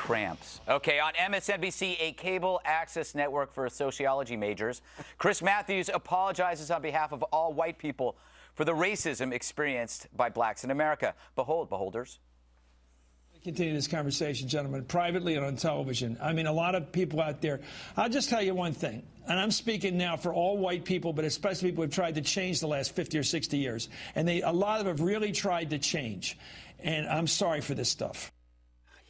cramps. Okay, on MSNBC, a cable access network for sociology majors, Chris Matthews apologizes on behalf of all white people for the racism experienced by blacks in America. Behold, beholders. Continue this conversation, gentlemen, privately and on television. I mean, a lot of people out there. I'll just tell you one thing, and I'm speaking now for all white people, but especially people who have tried to change the last 50 or 60 years. And a lot of them have really tried to change. And I'm sorry for this stuff.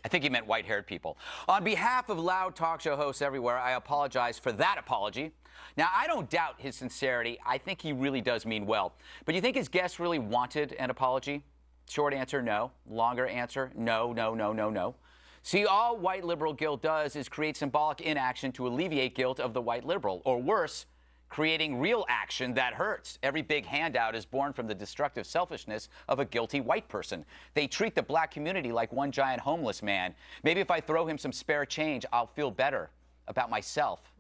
I think he meant white-haired people. On behalf of loud talk show hosts everywhere, I apologize for that apology. Now, I don't doubt his sincerity. I think he really does mean well. But you think his guests really wanted an apology? Short answer, no. Longer answer, no, no, no, no, no. See, all white liberal guilt does is create symbolic inaction to alleviate guilt of the white liberal, or worse, creating real action that hurts. Every big handout is born from the destructive selfishness of a guilty white person. They treat the black community like one giant homeless man. Maybe if I throw him some spare change, I'll feel better about myself.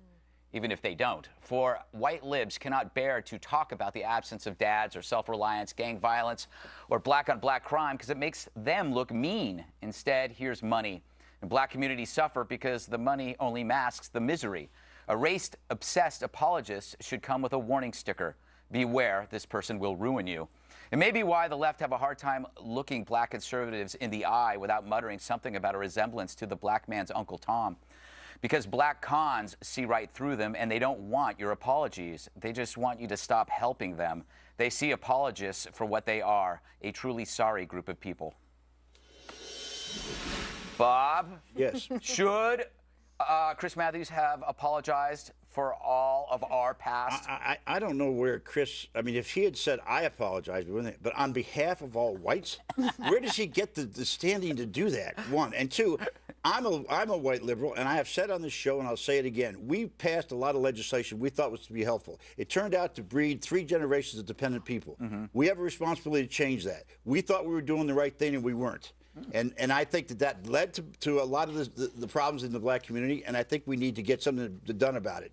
Even if they don't. For white libs cannot bear to talk about the absence of dads or self-reliance, gang violence, or black-on-black crime because it makes them look mean. Instead, here's money. And black communities suffer because the money only masks the misery. A race-obsessed apologist should come with a warning sticker. Beware, this person will ruin you. It may be why the left have a hard time looking black conservatives in the eye without muttering something about a resemblance to the black man's Uncle Tom. Because black cons see right through them, and they don't want your apologies. They just want you to stop helping them. They see apologists for what they are, a truly sorry group of people. Bob? Yes. Should Chris Matthews have apologized for all of our past? I don't know where Chris, I mean, if he had said, I apologize, but on behalf of all whites, where does he get the standing to do that? One. And two, I'm a white liberal, and I have said on this show, and I'll say it again, we passed a lot of legislation we thought was to be helpful. It turned out to breed 3 generations of dependent people. We have a responsibility to change that. We thought we were doing the right thing, and we weren't. And I think that led to a lot of the problems in the black community, and I think we need to get something done about it.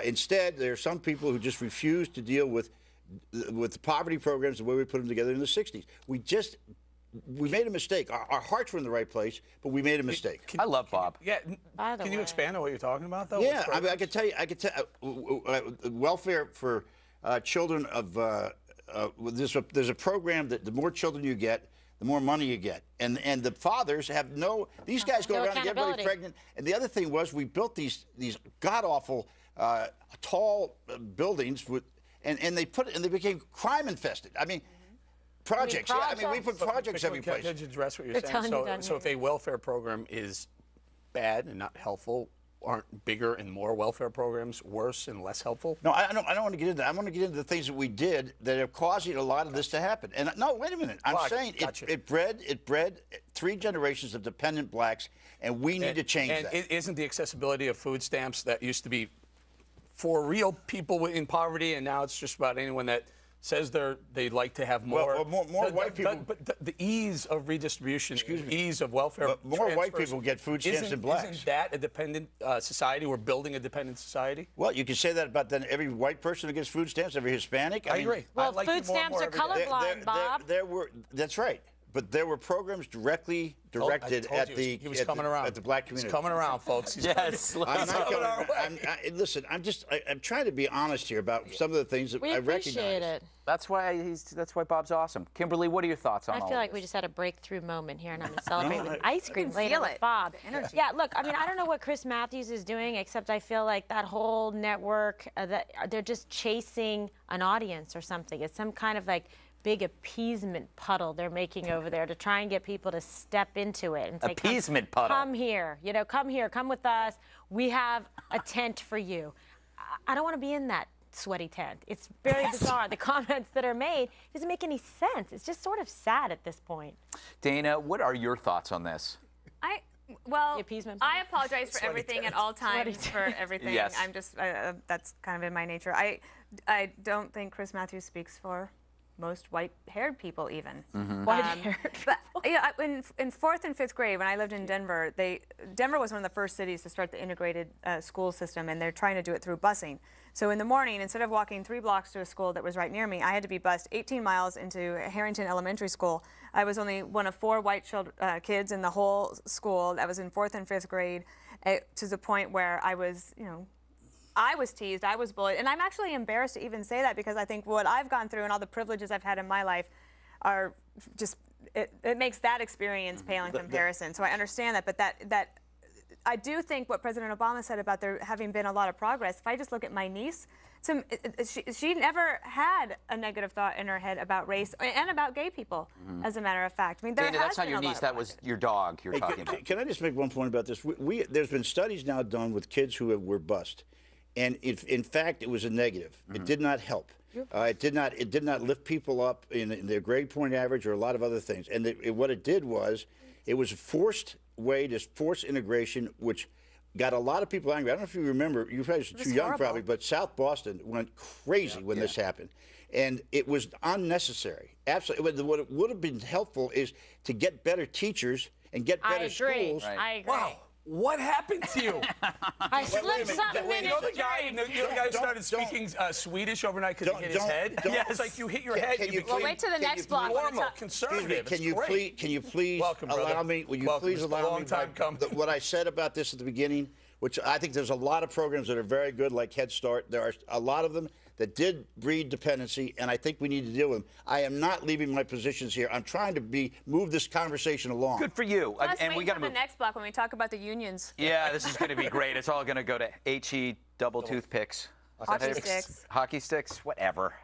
Instead, there are some people who just refuse to deal with the poverty programs the way we put them together in the 60s. We made a mistake. Our hearts were in the right place, but we made a mistake. I love Bob. Yeah. Can you expand on what you're talking about, though? Yeah, I mean, I could tell you, welfare for children of, there's a program that the more children you get, the more money you get. And the fathers have these guys go around and get everybody pregnant. And the other thing was we built these god-awful tall buildings and they became crime infested. I mean, projects. Yeah, I mean, we put projects every place. Can you address what you're saying? So if a welfare program is bad and not helpful, aren't bigger and more welfare programs worse and less helpful? No, I don't want to get into that. I want to get into the things that we did that are causing a lot of this to happen. And no, wait a minute. I'm saying it bred 3 generations of dependent blacks, and we need to change that. And isn't the accessibility of food stamps that used to be for real people in poverty, and now it's just about anyone that says they'd like to have more. Well, more white people. But the ease of redistribution, ease of welfare. But more white people get food stamps than blacks. Isn't that a dependent society? We're building a dependent society. Well, you can say that about then every white person who gets food stamps, every Hispanic. I agree. Well, food stamps are colorblind, Bob. That's right. But there were programs directly directed at the black community. He's coming around, folks. Yes. I'm not going. Listen, I'm trying to be honest here about some of the things that I recognize. We appreciate it. That's why Bob's awesome. Kimberly, what are your thoughts on all I feel like this? we just had a breakthrough moment here, and I'm going to celebrate with ice cream later with Bob. Yeah, look, I mean, I don't know what Chris Matthews is doing, except I feel like that whole network, that they're just chasing an audience or something. It's some kind of like big appeasement puddle they're making over there to try and get people to step into it and say, appeasement puddle. Come here, come here, come with us. We have a tent for you. I don't want to be in that sweaty tent. It's very bizarre. The comments that are made doesn't make any sense. It's just sort of sad at this point. Dana, what are your thoughts on this? Well, I apologize for everything at all times for everything. Yes. I'm just that's kind of in my nature. I don't think Chris Matthews speaks for most white-haired people even. White-haired. But yeah, in 4th and 5th grade, when I lived in Denver, Denver was one of the first cities to start the integrated school system, and they're trying to do it through busing. So in the morning, instead of walking 3 blocks to a school that was right near me, I had to be bused 18 miles into Harrington Elementary School. I was only one of 4 white kids in the whole school. That was in 4th and 5th grade, to the point where I was, I was teased, I was bullied, and I'm actually embarrassed to even say that because I think what I've gone through and all the privileges I've had in my life are just, it makes that experience pale in comparison. So I understand that, but that I do think what President Obama said about there having been a lot of progress, if I just look at my niece, she never had a negative thought in her head about race and about gay people, as a matter of fact. I mean, Dana, that's not your niece, that was your dog you're talking about. Can I just make one point about this? There's been studies now done with kids who were bused. And in fact, it was a negative. It did not help. It did not lift people up in their grade point average or a lot of other things. And what it did was, it was a forced way to force integration, which got a lot of people angry. I don't know if you remember. You guys are too young probably, but South Boston went crazy when this happened. And it was unnecessary. Absolutely. What would have been helpful is to get better teachers and get better schools. I agree. Wow. What happened to you? I slipped something in You know the guy who started speaking Swedish overnight because he hit his head? Yeah, it's like you hit your head. Well, wait till the next block. Normal, conservative. Can you please Welcome, allow me? Will you please allow me? What I said about this at the beginning, which I think there's a lot of programs that are very good, like Head Start. There are a lot of them that did breed dependency, and I think we need to deal with them. I am not leaving my positions here. I'm trying to move this conversation along. Good for you. And we got to move the next block when we talk about the unions. Yeah, this is going to be great. It's all going to go to HE double toothpicks. Hockey sticks. Hockey sticks, whatever.